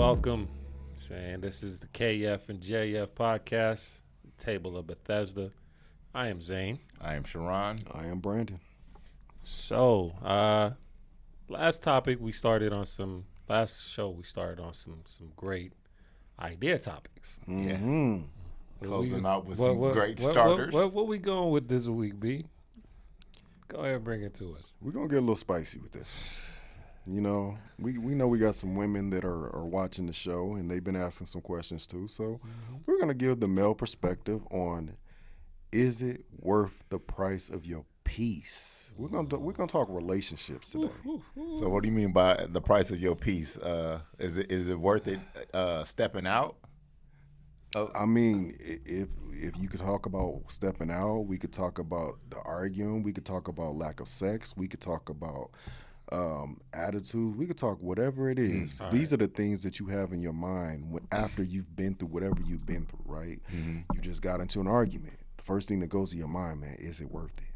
welcome. Saying this is the KF&JF podcast, Table of Bethesda. I am Zane. I am Sharon. I am Brandon. So, last show we started on some great idea topics. Mm-hmm. Closing out with some great starters. What we going with this week, B? Go ahead and bring it to us. We're going to get a little spicy with this. You know, we know we got some women that are watching the show, and they've been asking some questions too. So we're going to give the male perspective on, is it worth the price of your peace? We're going to talk relationships today. So what do you mean by the price of your peace? Is it worth it stepping out? I mean, if you could talk about stepping out, we could talk about the arguing, we could talk about lack of sex, we could talk about attitude, we could talk whatever it is. These are the things that you have in your mind after you've been through whatever you've been through, right? Mm-hmm. You just got into an argument. The first thing that goes to your mind, man, is it worth it?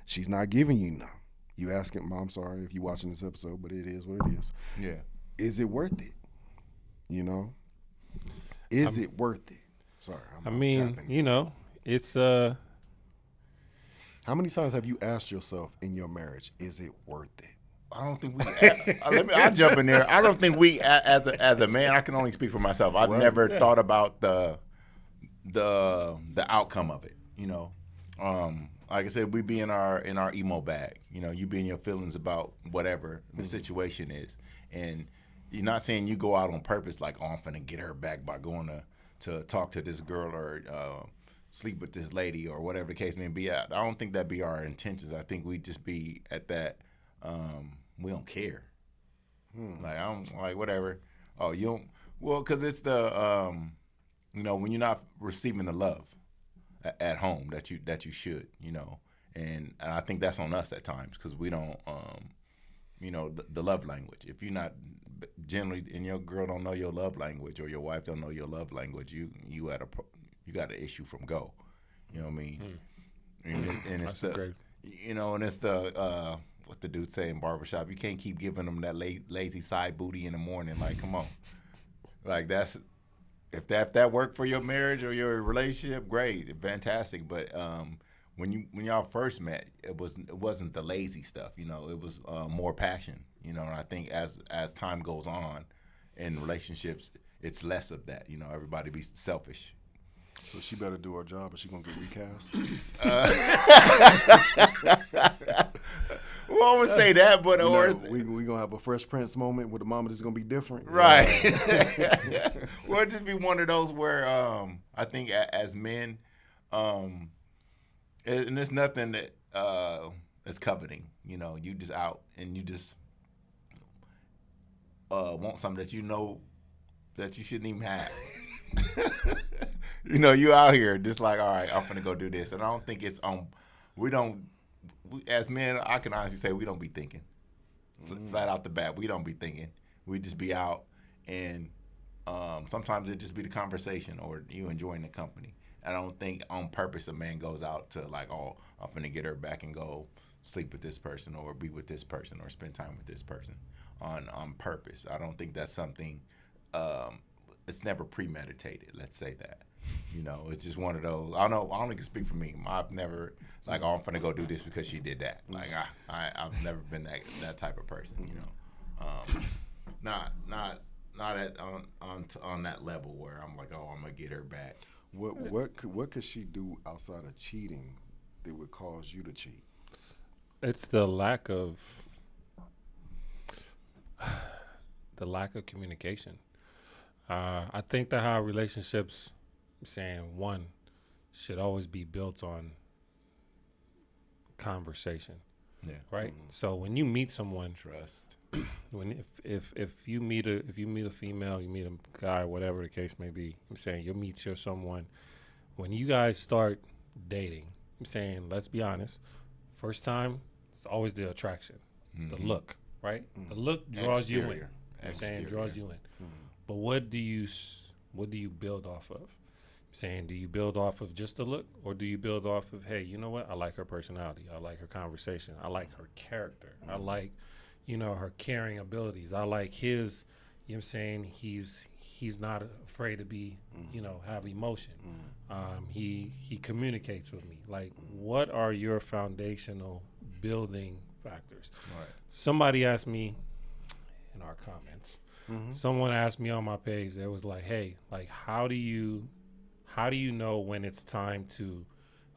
She's not giving you enough. You asking, Mom, sorry if you're watching this episode, but it is what it is. Yeah. Is it worth it? You know? Is it worth it? Sorry. It's How many times have you asked yourself in your marriage, is it worth it? I don't think I'll jump in there. I don't think we, as a man, I can only speak for myself. I've never thought about the outcome of it. You know, like I said, we be in our emo bag. You know, you be in your feelings about whatever the situation is, and you're not saying you go out on purpose like, oh, I'm finna get her back by going to talk to this girl or sleep with this lady or whatever the case may be. I don't think that'd be our intentions. I think we'd just be at that. We don't care. Like I'm like whatever. Oh, you don't. Well, because it's the when you're not receiving the love at home that you should, and I think that's on us at times because we don't, the love language. If you're not generally, and your girl don't know your love language or your wife don't know your love language, you got an issue from go. You know what I mean? And it's it's the what the dude say in barbershop. You can't keep giving them that lazy side booty in the morning. Like, come on. Like that's if that worked for your marriage or your relationship, great, fantastic. But when y'all first met, it wasn't the lazy stuff. It was more passion. And I think as time goes on in relationships, it's less of that. Everybody be selfish. So she better do her job, or she gonna get recast. Well, I would say that, but we gonna have a Fresh Prince moment where the mama is gonna be different, right? Well, it just be one of those where I think as men, and there's nothing that is coveting. You just out and you just want something that that you shouldn't even have. You out here just like, all right, I'm gonna go do this, and I don't think it's as men, I can honestly say we don't be thinking. Flat out the bat, we don't be thinking. We just be out, and sometimes it just be the conversation or you enjoying the company. I don't think on purpose a man goes out to like, oh, I'm finna get her back and go sleep with this person or be with this person or spend time with this person on purpose. I don't think that's something. It's never premeditated. Let's say that. It's just one of those. I only can speak for me. I've never like, oh, I'm finna go do this because she did that. Like I've never been that type of person. Not on that level where I'm like, oh, I'm gonna get her back. What could she do outside of cheating that would cause you to cheat? It's the lack of communication. I think that how relationships, one, should always be built on conversation. Yeah. Right. Mm-hmm. So when you meet someone, trust. When if you meet a female, you meet a guy, whatever the case may be, you'll meet someone. When you guys start dating, let's be honest. First time, it's always the attraction, the look, right? The look draws you in. Draws you in. Mm-hmm. But what do you build off of? Do you build off of just the look, or do you build off of, hey, you know what? I like her personality. I like her conversation. I like her character. I like, her caring abilities. I like his, You know what I'm saying? He's not afraid to be, have emotion. He communicates with me. Like, what are your foundational building factors? Right. Somebody asked me in our comments. Someone asked me on my page. They was like, "Hey, like, how do you know when it's time to?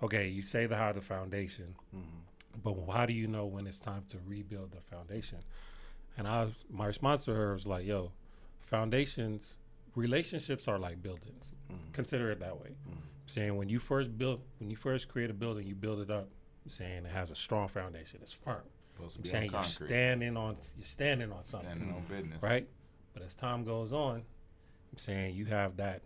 Okay, you say the foundation, but how do you know when it's time to rebuild the foundation?" And my response to her was like, "Yo, relationships are like buildings. Consider it that way. Saying when you first create a building, you build it up. Saying it has a strong foundation. It's firm. I'm saying you're standing on something. Standing on business. Right? But as time goes on, I'm saying you have that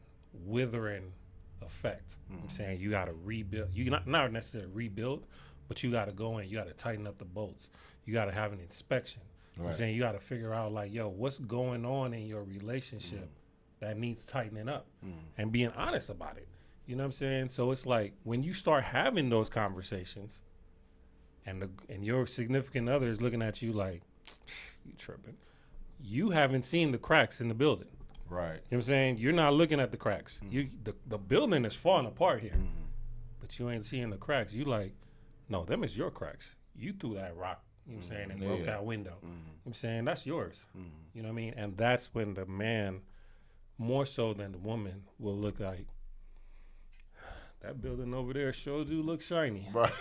withering effect. I'm saying you got to rebuild. You not necessarily rebuild, but you got to go in. You got to tighten up the bolts. You got to have an inspection. Right. I'm saying you got to figure out, like, yo, what's going on in your relationship that needs tightening up and being honest about it. You know what I'm saying? So it's like when you start having those conversations and your significant other is looking at you like, you tripping. You haven't seen the cracks in the building. Right. You know what I'm saying? You're not looking at the cracks. The building is falling apart here, but you ain't seeing the cracks. You like, no, them is your cracks. You threw that rock, you know what I'm saying, and broke that window. You know what I'm saying? That's yours. You know what I mean? And that's when the man, more so than the woman, will look like, that building over there sure do look shiny. Right.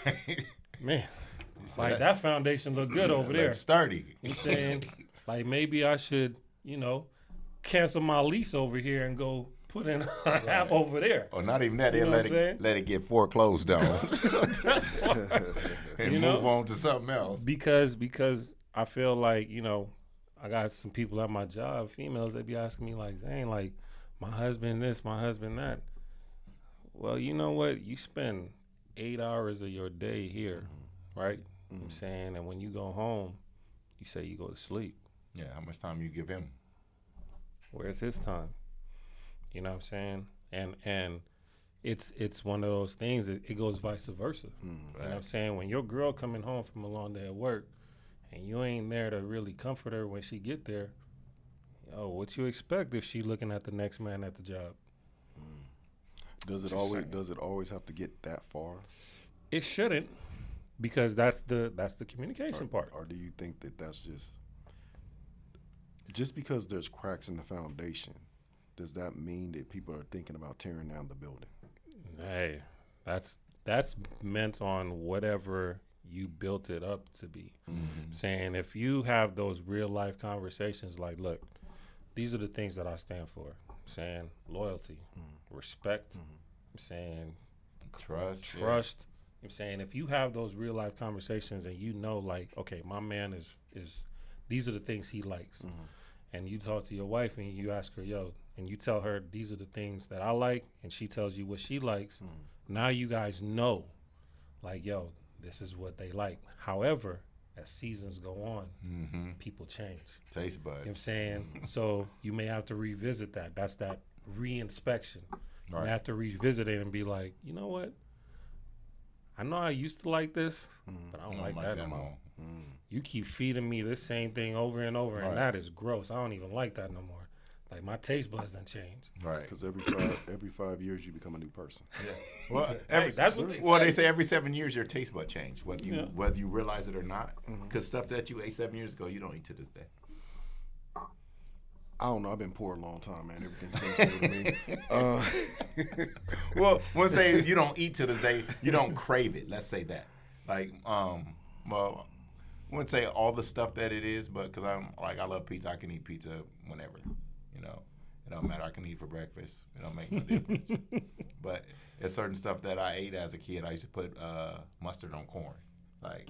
Man, like that foundation look good over there. Sturdy. You know what I'm saying? Like maybe I should, cancel my lease over here and go put in an app over there. Or not even that, they'll let it get foreclosed on. And move on to something else. Because I feel like, I got some people at my job, females, they be asking me like, Zane, like, my husband this, my husband that. Well, you know what? You spend 8 hours of your day here, right? You know what I'm saying? And when you go home, you say you go to sleep. Yeah, how much time you give him? Where's his time? You know what I'm saying? And it's one of those things, it goes vice versa. You know what I'm saying? When your girl coming home from a long day at work and you ain't there to really comfort her when she get there, what you expect if she looking at the next man at the job? Does it always have to get that far? It shouldn't, because that's the communication part. Or do you think that that's just because there's cracks in the foundation, does that mean that people are thinking about tearing down the building? Hey, that's meant on whatever you built it up to be. Saying if you have those real life conversations like, look, these are the things that I stand for. Saying loyalty, respect, I'm saying trust. Yeah. I'm saying if you have those real life conversations and you know, like, okay, my man is these are the things he likes, and you talk to your wife and you ask her, yo, and you tell her these are the things that I like, and she tells you what she likes. Now you guys know, like, yo, this is what they like. However, as seasons go on, people change. Taste buds. You know what I'm saying? So you may have to revisit that. That's that re-inspection. Right. You may have to revisit it and be like, you know what? I know I used to like this, but I don't like that no more. You keep feeding me this same thing over and over, and that is gross. I don't even like that no more. Like, my taste buds done changed. Right. Because every 5 years you become a new person. Yeah. Well, they say every 7 years your taste bud change, whether you realize it or not. Because stuff that you ate 7 years ago, you don't eat to this day. I don't know. I've been poor a long time, man. Everything seems good to me. Well, when say you don't eat to this day, you don't crave it. Let's say that. Like, well, I wouldn't say all the stuff that it is, but because I love pizza. I can eat pizza whenever. It don't matter. I can eat for breakfast. It don't make no difference. But there's certain stuff that I ate as a kid. I used to put mustard on corn. Like,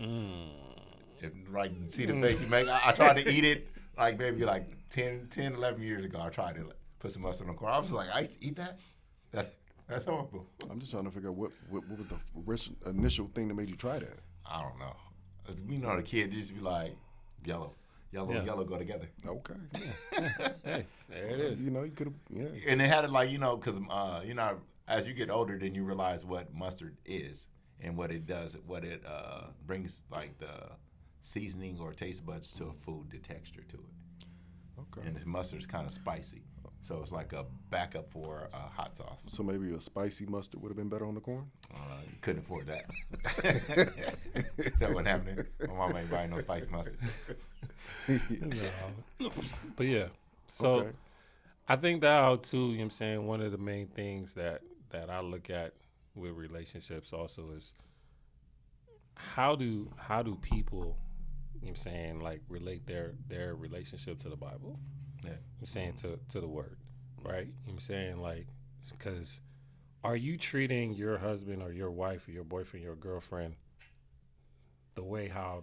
see the face you make. I tried to eat it like maybe like 10, 11 years ago. I tried to put some mustard on corn. I was like, I used to eat that? That's horrible. I'm just trying to figure out what was the initial thing that made you try that? I don't know. The kid used to be like, yellow, go together. Okay. Hey, there it is. You could have, And they had it like, because, as you get older, then you realize what mustard is and what it does, what it brings, like the seasoning or taste buds to a food, the texture to it. Okay. And the mustard's kind of spicy. So it's like a backup for hot sauce. So maybe a spicy mustard would have been better on the corn? You couldn't afford that. That wasn't happening. My mama ain't buying no spicy mustard. No. But yeah, so Okay. I think that out too, you know what I'm saying, one of the main things that I look at with relationships also is how do people, you know what I'm saying, like relate their relationship to the Bible. Yeah. I'm saying to the word, right? You know what I'm saying, like, because are you treating your husband or your wife or your boyfriend, your girlfriend the way how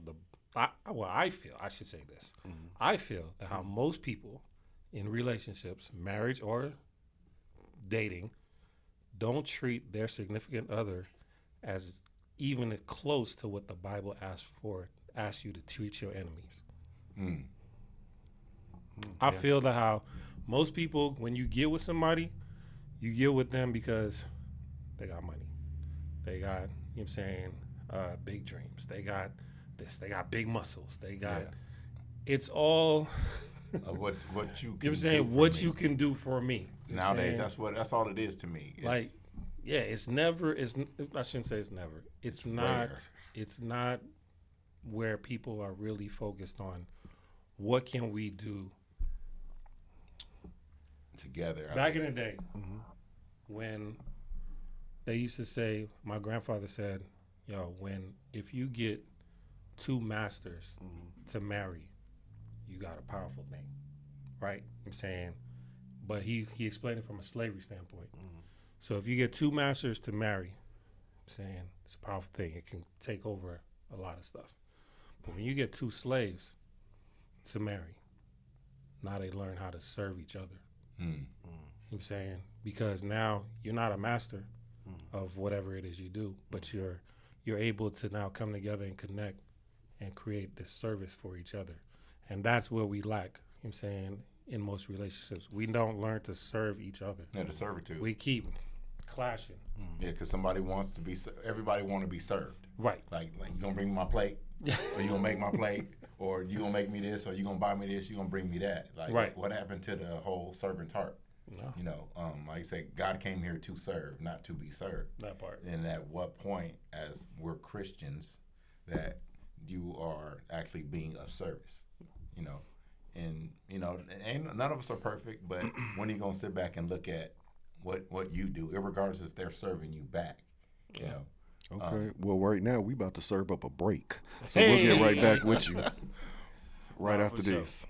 I feel, I should say this. I feel that how most people in relationships, marriage or dating, don't treat their significant other as even close to what the Bible asks you to treat your enemies. I feel that how most people, when you get with somebody, you get with them because they got money. They got, you know what I'm saying, big dreams. They got this. They got big muscles. They got, it's all, What you can you know what I'm saying, do for what me. you can do for me. You know what I'm Nowadays, saying? that's all it is to me. It's, Like, yeah, it's never, I shouldn't say it's never. It's not, rare. it's not where people are really focused on what can we do. together. Back in the day, when they used to say, my grandfather said, yo, if you get two masters to marry, you got a powerful thing, right? I'm saying, but he explained it from a slavery standpoint. So if you get two masters to marry, I'm saying it's a powerful thing. It can take over a lot of stuff. But when you get two slaves to marry, now they learn how to serve each other. You know what I'm saying? Because now you're not a master of whatever it is you do, but you're able to now come together and connect and create this service for each other. And that's where we lack, you know what I'm saying, in most relationships. We don't learn to serve each other. Yeah, the servitude. We keep clashing. Yeah, because somebody wants to be. Everybody want to be served. Right. Like you gonna bring me my plate, or you gonna make my plate, or you gonna make me this, or you gonna buy me this, you gonna bring me that. Like, Right. what happened to the whole servant's heart? No, You know, like I said, God came here to serve, not to be served. that part. And at what point, as we're Christians, that you are actually being of service, you know? And, you know, none of us are perfect, but when are you going to sit back and look at what you do, regardless if they're serving you back, you know? Okay. Well, right now we about to serve up a break, so we'll get right back with you right Nah, after for sure. this.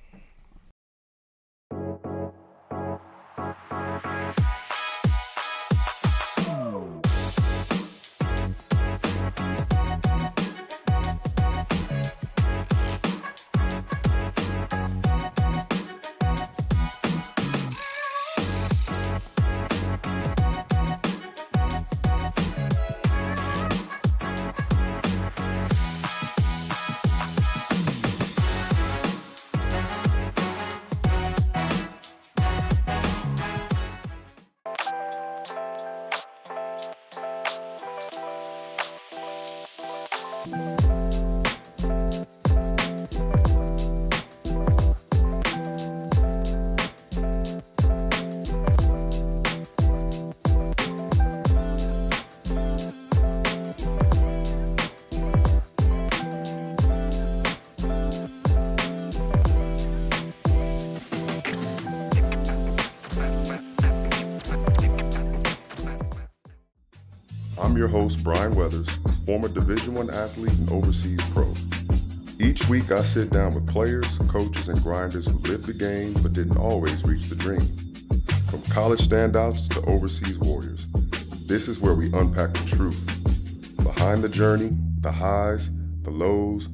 I'm your host, Brian Weathers, former Division I athlete and overseas pro. Each week I sit down with players, coaches, and grinders who lived the game but didn't always reach the dream. From college standouts to overseas warriors, this is where we unpack the truth. Behind the journey, the highs, the lows,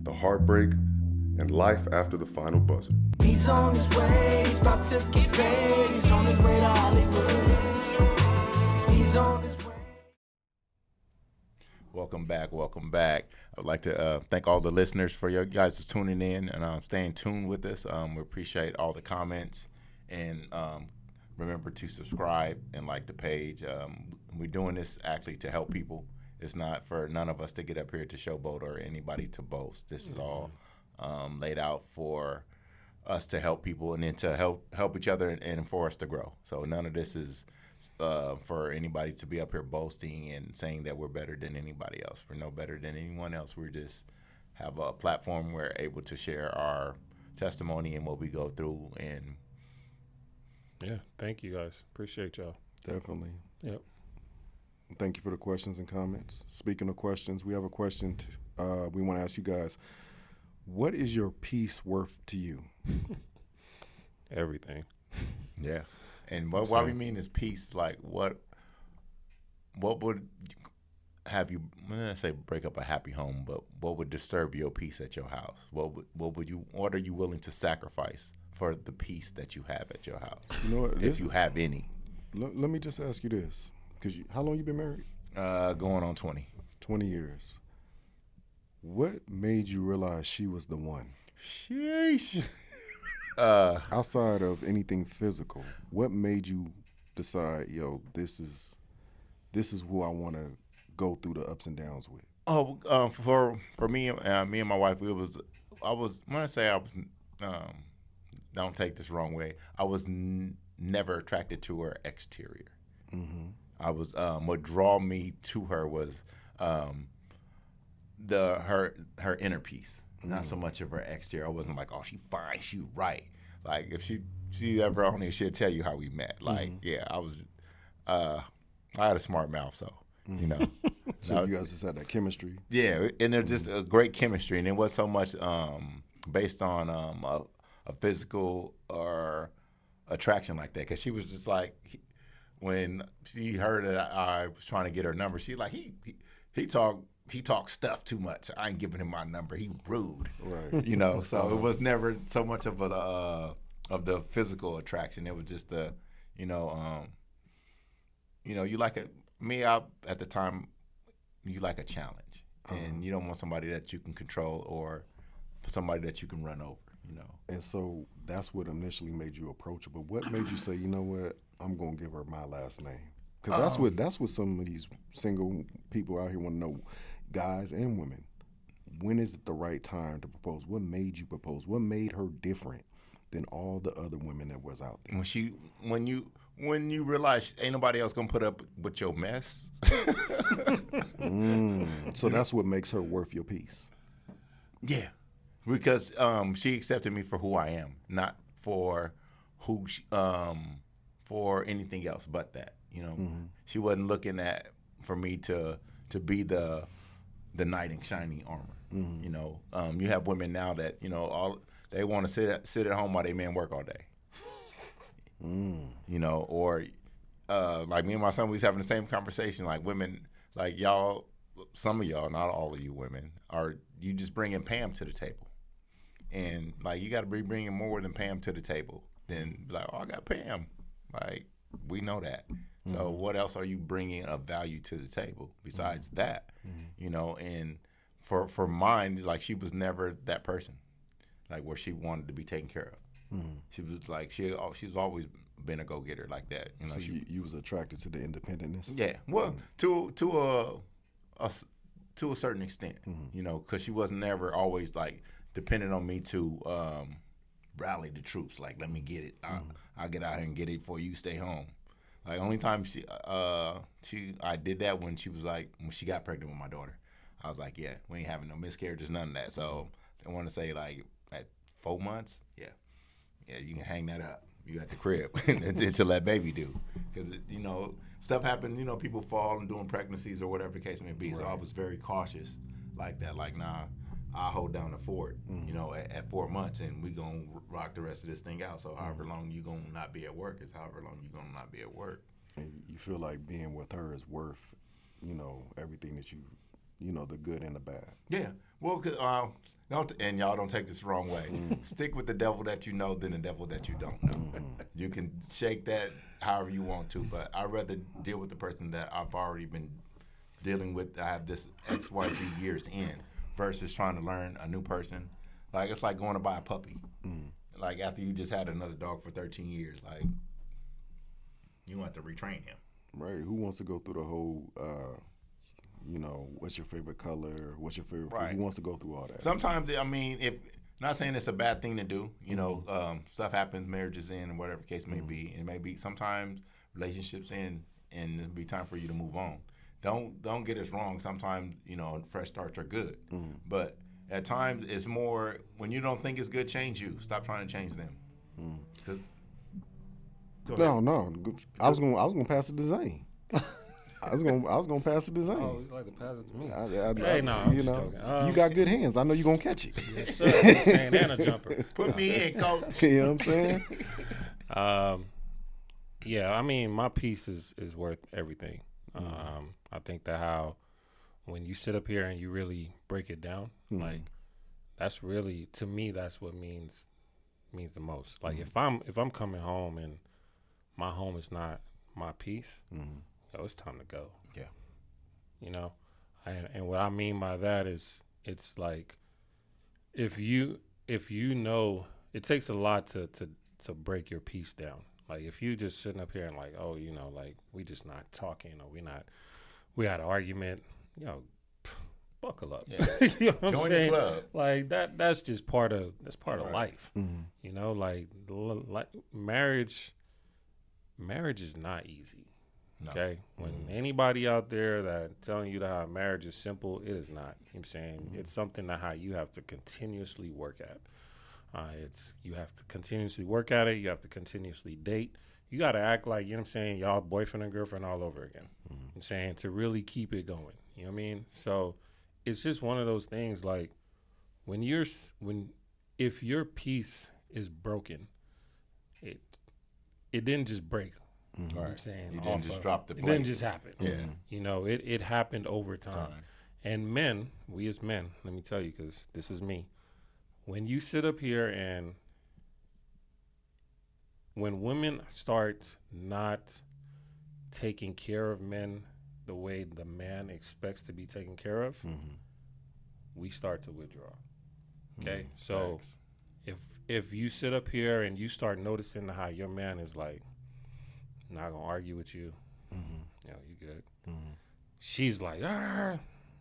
the heartbreak, and life after the final buzzer. He's on his way, he's about to get paid. He's on his way to Hollywood. He's on his way. Welcome back. I'd like to thank all the listeners for you guys tuning in and staying tuned with us. We appreciate all the comments, and remember to subscribe and like the page. We're doing this actually to help people. It's not for none of us to get up here to showboat or anybody to boast. This is all laid out for us to help people and then to help each other and for us to grow. So none of this is for anybody to be up here boasting and saying that we're better than anybody else. We're no better than anyone else. We're just have a platform where we're able to share our testimony and what we go through. And yeah, thank you guys. Appreciate y'all. Definitely. Yep. Thank you for the questions and comments. Speaking of questions, we have a question we want to ask you guys. What is your peace worth to you? Everything. yeah. And what we mean is peace, like what would have you, I'm not gonna say break up a happy home, but what would disturb your peace at your house? What are you willing to sacrifice for the peace that you have at your house? You know what, if you have any. Let me just ask you this, because how long you been married? Going on 20. 20 years. What made you realize she was the one? Sheesh. Outside of anything physical, what made you decide, yo, this is who I want to go through the ups and downs with? For me and my wife, don't take this wrong way. I was never attracted to her exterior. Mm-hmm. I was what draw me to her was her inner peace, not so much of her exterior. I wasn't like, oh, she fine, she right. Like if she ever on here, she'll tell you how we met. Like yeah, I had a smart mouth, so you know. So you guys just had that chemistry. Yeah, and it was just a great chemistry, and it was so much based on a physical or attraction like that. Because she was just like, when she heard that I was trying to get her number, she like he talked stuff too much. I ain't giving him my number. He rude, Right? you know. So it was never so much of the physical attraction. It was just the, you know, you like at the time. You like a challenge, and you don't want somebody that you can control or somebody that you can run over, you know. And so that's what initially made you approachable. What made you say, you know what, I'm gonna give her my last name? Because that's what some of these single people out here want to know, guys and women. When is it the right time to propose? What made you propose? What made her different than all the other women that was out there? When you realize ain't nobody else gonna put up with your mess. So that's what makes her worth your peace. Yeah, because she accepted me for who I am, not for for anything else but that. You know, she wasn't looking for me to be the knight in shining armor. You know, you have women now that they want to sit at home while they men work all day. You know, or like me and my son, we was having the same conversation. Like women, like y'all, some of y'all, not all of you women, you just bringing Pam to the table, and like you got to be bringing more than Pam to the table. Then like, oh, I got Pam. Like we know that. So what else are you bringing of value to the table besides that? You know, and for mine, like she was never that person, like where she wanted to be taken care of. She was like she's always been a go-getter like that. You know, so you was attracted to the independentness. Yeah, well, to a certain extent, you know, because she wasn't never always like dependent on me to rally the troops. Like, let me get it. I'll get out here and get it before you stay home. Like, only time I did that when she got pregnant with my daughter. I was like, yeah, we ain't having no miscarriages, none of that. So I want to say like at 4 months, yeah, you can hang that up. You at the crib until that baby do, because you know stuff happens. You know, people fall and doing pregnancies or whatever the case may be. Right. So I was very cautious like that. Like, nah, I'll hold down the fort. You know, at 4 months, and we gonna rock the rest of this thing out. So however long you gonna not be at work is however long you gonna not be at work. And you feel like being with her is worth, you know, everything that you know, the good and the bad. Yeah. Well, and y'all don't take this the wrong way. Stick with the devil that you know than the devil that you don't know. You can shake that however you want to, but I'd rather deal with the person that I've already been dealing with. I have this XYZ years in versus trying to learn a new person. Like, it's like going to buy a puppy. Like, after you just had another dog for 13 years, like, you have to retrain him. Right. Who wants to go through the whole... you know, what's your favorite color? What's your favorite food? Who wants to go through all that? Sometimes, I mean, if Not saying it's a bad thing to do. You know, stuff happens, marriages end, whatever the case may be. And maybe sometimes relationships end, and it'll be time for you to move on. Don't get us wrong. Sometimes, you know, fresh starts are good. But at times, it's more, when you don't think it's good, change you. Stop trying to change them. No. I was gonna pass it to Zane. I was gonna pass it to Zane. Oh, he's like to pass it to me. Hey, no, you I'm just know, joking. you got good hands. I know you're gonna catch it. Yes, sir. I'm saying, and a jumper. Put me in, coach. You know what I'm saying? Yeah, I mean, my piece is worth everything. I think that how when you sit up here and you really break it down, like that's really, to me, that's what means the most. Like if I'm coming home and my home is not my peace, it's time to go. Yeah. You know, and what I mean by that is, it's like if you know, it takes a lot to break your peace down. Like if you just sitting up here and like, oh, you know, like we just not talking, or we had an argument, you know, buckle up. Yeah. You know what I'm Join saying? the club. Like that's just part of Right. life. You know, like marriage is not easy. No. Okay? When anybody out there that telling you that how marriage is simple, it is not. You know what I'm saying? It's something that how you have to continuously work at. You have to continuously work at it. You have to continuously date. You got to act like, you know what I'm saying, y'all boyfriend and girlfriend all over again. You know what I'm saying, to really keep it going. You know what I mean? So it's just one of those things, like if your peace is broken, it didn't just break. You know what I'm saying? You didn't just drop the It plate. didn't just happen. Yeah. You know, it happened over time. And men, we as men, let me tell you, because this is me. When you sit up here and when women start not taking care of men the way the man expects to be taken care of, we start to withdraw. Okay? So if you sit up here and you start noticing how your man is like, not gonna argue with you, you know, you good. She's like, yeah,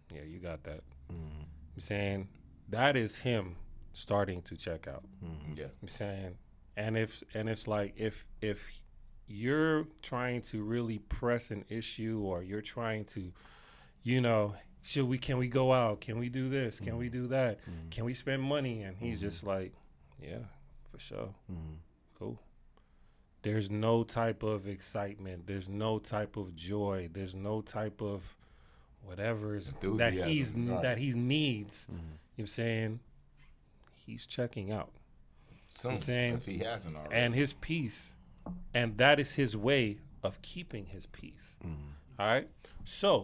you got that. I'm saying that is him starting to check out. Yeah. I'm saying, and it's like if you're trying to really press an issue, or you're trying to, you know, can we go out? Can we do this? Can we do that? Can we spend money? And he's just like, yeah, for sure. Cool. There's no type of excitement. There's no type of joy. There's no type of whatever that he needs. You know what I'm saying? He's checking out. Soon, I'm saying, if he hasn't already. And his peace, and that is his way of keeping his peace. All right? So,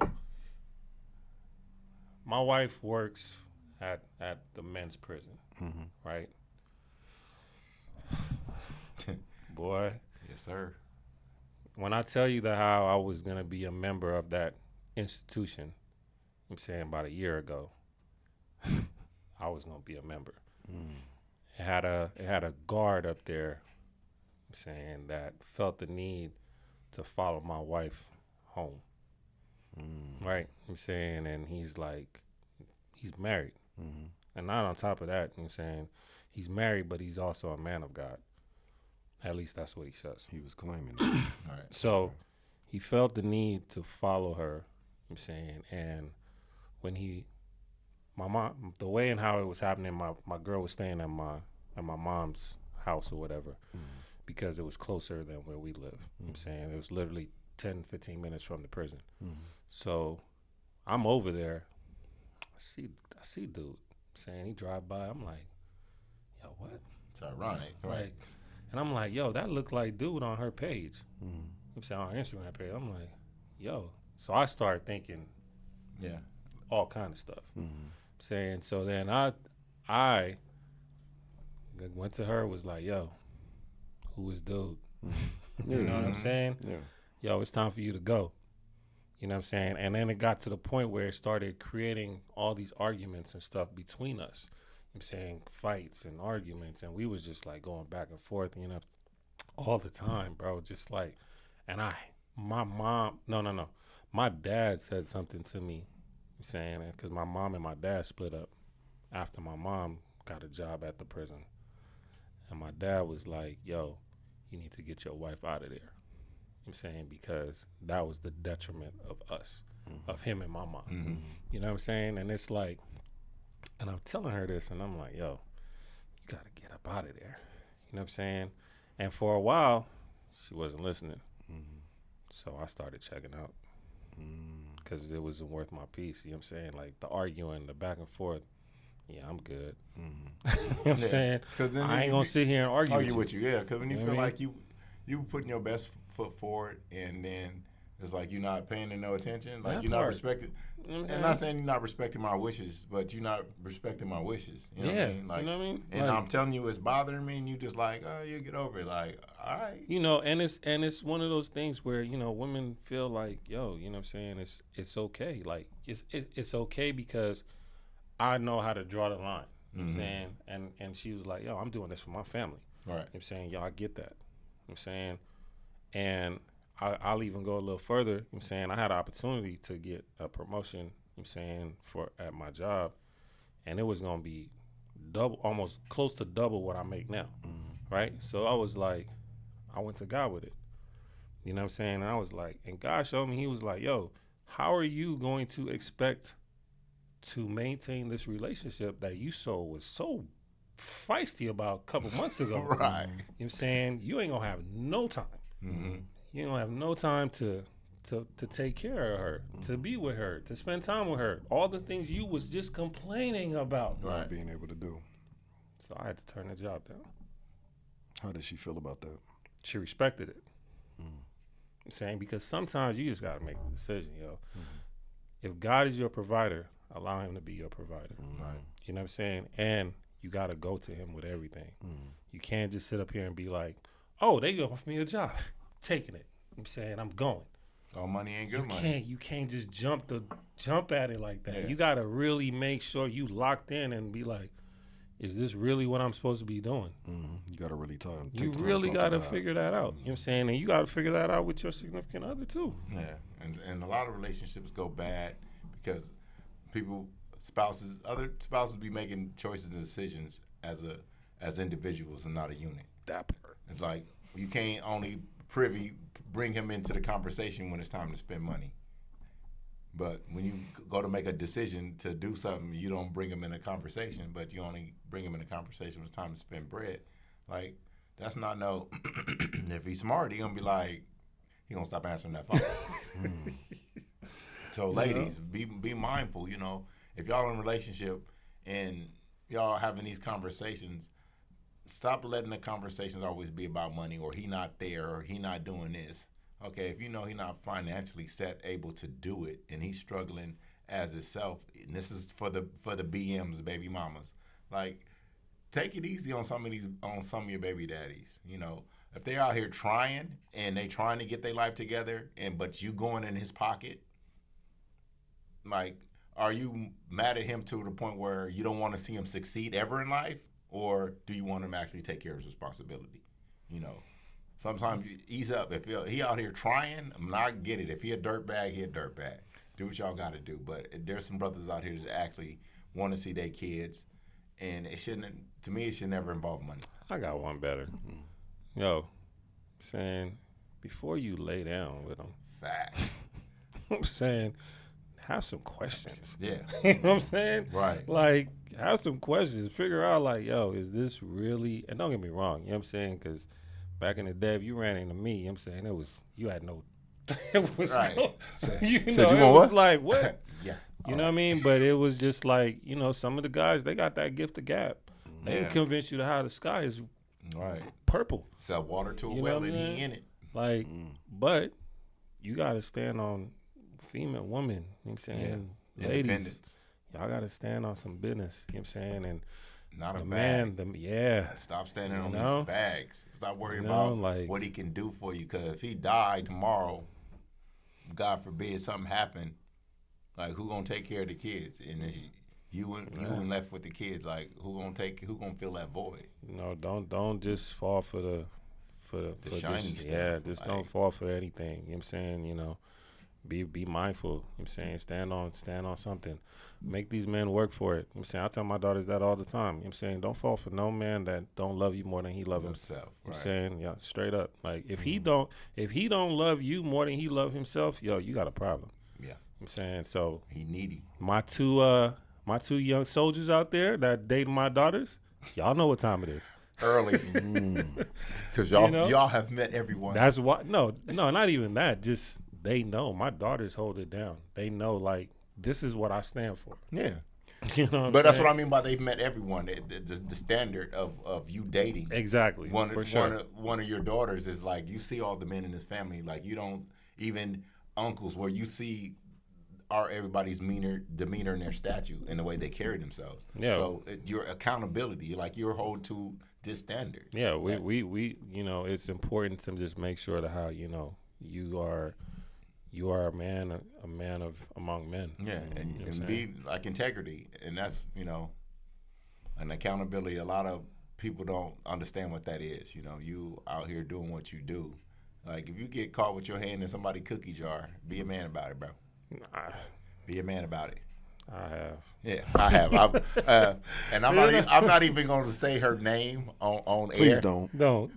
my wife works at the men's prison, right? Boy. Yes, sir. When I tell you that how I was going to be a member of that institution, I'm saying about a year ago, I was going to be a member. It had a guard up there, I'm saying, that felt the need to follow my wife home. Right? I'm saying, and he's like, he's married. And not on top of that, I'm saying, he's married, but he's also a man of God. At least that's what he says. He was claiming it. All right. So he felt the need to follow her, I'm saying, and when my mom, the way and how it was happening, my girl was staying at my mom's house or whatever, because it was closer than where we live. I'm saying, it was literally 10, 15 minutes from the prison. So I'm over there. I see dude. I'm saying, he drive by. I'm like, yo, what? It's ironic, right? Like, and I'm like, yo, that looked like dude on her page. I'm saying, on her Instagram page. I'm like, yo. So I started thinking, Yeah. all kind of stuff. I'm saying, so then I went to her, was like, yo, who is dude? You know what I'm saying? Yeah. Yo, it's time for you to go. You know what I'm saying? And then it got to the point where it started creating all these arguments and stuff between us. I'm saying, fights and arguments, and we was just like going back and forth, you know, all the time, bro. Just like, and my dad said something to me, saying, because my mom and my dad split up after my mom got a job at the prison. And my dad was like, yo, you need to get your wife out of there. I'm saying, because that was the detriment of us, of him and my mom. You know what I'm saying? And it's like, and I'm telling her this, and I'm like, yo, you got to get up out of there. You know what I'm saying? And for a while, she wasn't listening. So I started checking out because it wasn't worth my peace. You know what I'm saying? Like the arguing, the back and forth. Yeah, I'm good. You know what I'm saying? Then I ain't going to sit here and argue with you. Yeah, because when you know feel what I like you putting your best foot forward, and then it's like you're not paying it no attention. Like That you're not part. respecting. And not saying you're not respecting my wishes, but you're not respecting my wishes. You know what I mean? Like, you know what I mean? And Like, I'm telling you, it's bothering me, and you just like, oh, you get over it. Like, all right. you know, and it's one of those things where, you know, women feel like, yo, you know what I'm saying? It's okay. Like it's okay because I know how to draw the line. You know what I'm saying? And she was like, yo, I'm doing this for my family. Right. You know what I'm saying? Yo, I get that. You know what I'm saying? And I'll even go a little further. You know what I'm saying? I had an opportunity to get a promotion, you know what I'm saying, at my job, and it was going to be double, almost close to double what I make now. Right? So I was like, I went to God with it. You know what I'm saying? And I was like, and God showed me, he was like, yo, how are you going to expect to maintain this relationship that you was so feisty about a couple months ago? Right. You know what I'm saying? You ain't gonna have no time. You don't have no time to take care of her, to be with her, to spend time with her. All the things you was just complaining about. Not being able to do. So I had to turn the job down. How did she feel about that? She respected it. I'm saying, because sometimes you just gotta make a decision, yo. If God is your provider, allow him to be your provider. Right. You know what I'm saying? And you gotta go to him with everything. You can't just sit up here and be like, oh, they offered me a job. Taking it. I'm saying, I'm going. All money ain't good money. You can't just jump at it like that. Yeah. You gotta really make sure you locked in and be like, is this really what I'm supposed to be doing? You got to really You really gotta figure that out. You know what I'm saying? And you gotta figure that out with your significant other too. Yeah, and a lot of relationships go bad because other spouses be making choices and decisions as individuals and not a unit. That part. It's like you can't only bring him into the conversation when it's time to spend money. But when you go to make a decision to do something, you don't bring him in a conversation, but you only bring him in a conversation when it's time to spend bread. Like, that's not no, if he's smart, he gonna be like, he gonna stop answering that phone. So ladies, be mindful, you know, if y'all in a relationship and y'all having these conversations, stop letting the conversations always be about money, or he not there, or he not doing this. Okay, if you know he's not financially able to do it, and he's struggling as himself, and this is for the BMs, baby mamas, like, take it easy on some of your baby daddies. You know, if they out here trying and they trying to get their life together, but you going in his pocket, like, are you mad at him to the point where you don't want to see him succeed ever in life, or do you want him to actually take care of his responsibility? You know. Sometimes you ease up. If he out here trying, I get it. If he a dirtbag, he a dirtbag. Do what y'all got to do. But there's some brothers out here that actually want to see their kids, and it shouldn't. To me, it should never involve money. I got one better. Yo, saying, before you lay down with them, Facts. I'm saying, have some questions. Yeah. You know what I'm saying? Right. Like, have some questions. Figure out, like, yo, is this really, and don't get me wrong, you know what I'm saying? Because back in the day, if you ran into me, you know what I'm saying, you had no, it was Right. no, you know, Said you it want was what? like, what? Yeah. You know what I mean? But it was just like, you know, some of the guys, they got that gift of gab. They Yeah. can convince you to how the sky is Right. purple. Sell water to a You know well what and I'm he saying? in it. Like, but you got to stand on female women, you know what I'm saying? Ladies, Independence. y'all got to stand on some business, you know what I'm saying? And Not a the bag. man, yeah. Stop standing You on know? these bags. Stop worrying You know, about like- what he can do for you. Because if he died tomorrow, God forbid something happened, like, who gonna take care of the kids? And if you and left with the kids, like, who gonna fill that void? You know, don't just fall for the shiny just, stuff. yeah, just don't Like- fall for anything. You know what I'm saying? You know, be mindful. You know what I'm saying, stand on something. Make these men work for it. You know what I'm saying, I tell my daughters that all the time. You know what I'm saying, don't fall for no man that don't love you more than he love himself. You know what I'm saying, yeah, straight up. Like if he don't love you more than he love himself, yo, you got a problem. Yeah. You know what I'm saying, so He needy. my two young soldiers out there that dating my daughters, y'all know what time it is. Early. Because y'all have met everyone. That's why. No, not even that. Just they know. My daughters hold it down. They know, like, this is what I stand for. Yeah. You know But that's what I mean by they've met everyone. The standard of you dating. Exactly. For sure. One of your daughters is like, you see all the men in this family. Like, you don't, even uncles, where you see everybody's demeanor and their statue and the way they carry themselves. Yeah. So your accountability, like, you're held to this standard. Yeah, we you know, it's important to just make sure that how, you know, you are a man among men. Yeah, and be like integrity, and that's, you know, an accountability. A lot of people don't understand what that is. You know, you out here doing what you do. Like, if you get caught with your hand in somebody's cookie jar, be a man about it, bro. Be a man about it. I have. Yeah, I have. And I'm not even going to say her name on air. Please don't.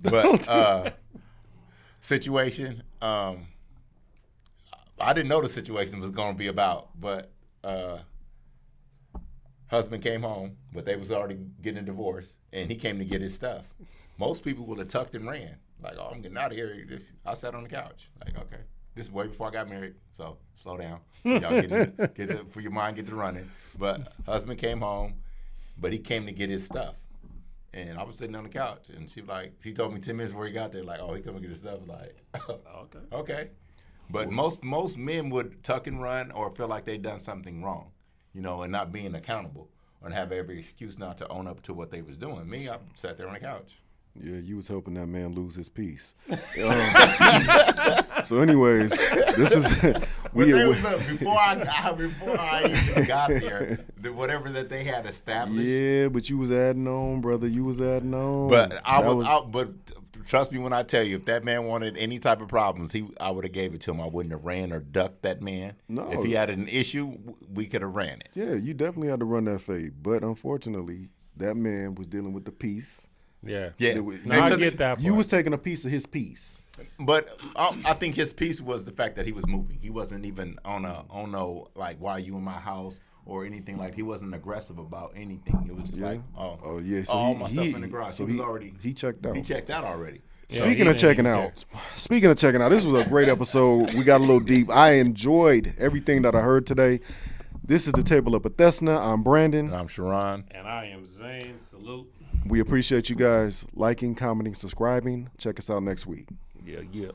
But situation. I didn't know the situation was going to be about, but husband came home, but they was already getting a divorce, and he came to get his stuff. Most people would have tucked and ran. Like, oh, I'm getting out of here. I sat on the couch. Like, okay. This is way before I got married, so slow down. Y'all for your mind, get to running. But husband came home, but he came to get his stuff. And I was sitting on the couch, and she told me 10 minutes before he got there, like, oh, he come to get his stuff. Like, okay. But most men would tuck and run or feel like they'd done something wrong, you know, and not being accountable and have every excuse not to own up to what they was doing. Me, I sat there on the couch. Yeah, you was helping that man lose his peace. So, anyways, this is before I even got there, whatever that they had established. Yeah, but you was adding on, brother. You was adding on. But but trust me when I tell you, if that man wanted any type of problems, I would have gave it to him. I wouldn't have ran or ducked that man. No. If he had an issue, we could have ran it. Yeah, you definitely had to run that fade. But unfortunately, that man was dealing with the peace. Yeah. No, I get that part. You was taking a piece of his piece. But I think his piece was the fact that he was moving. He wasn't even on no, like, why are you in my house or anything. Like, he wasn't aggressive about anything. It was just like, oh yeah, so all my stuff in the garage. So he checked out. He checked out already. Speaking of checking out, this was a great episode. We got a little deep. I enjoyed everything that I heard today. This is the Table of Bethesda. I'm Brandon. And I'm Sharon. And I am Zane. Salute. We appreciate you guys liking, commenting, subscribing. Check us out next week. Yeah.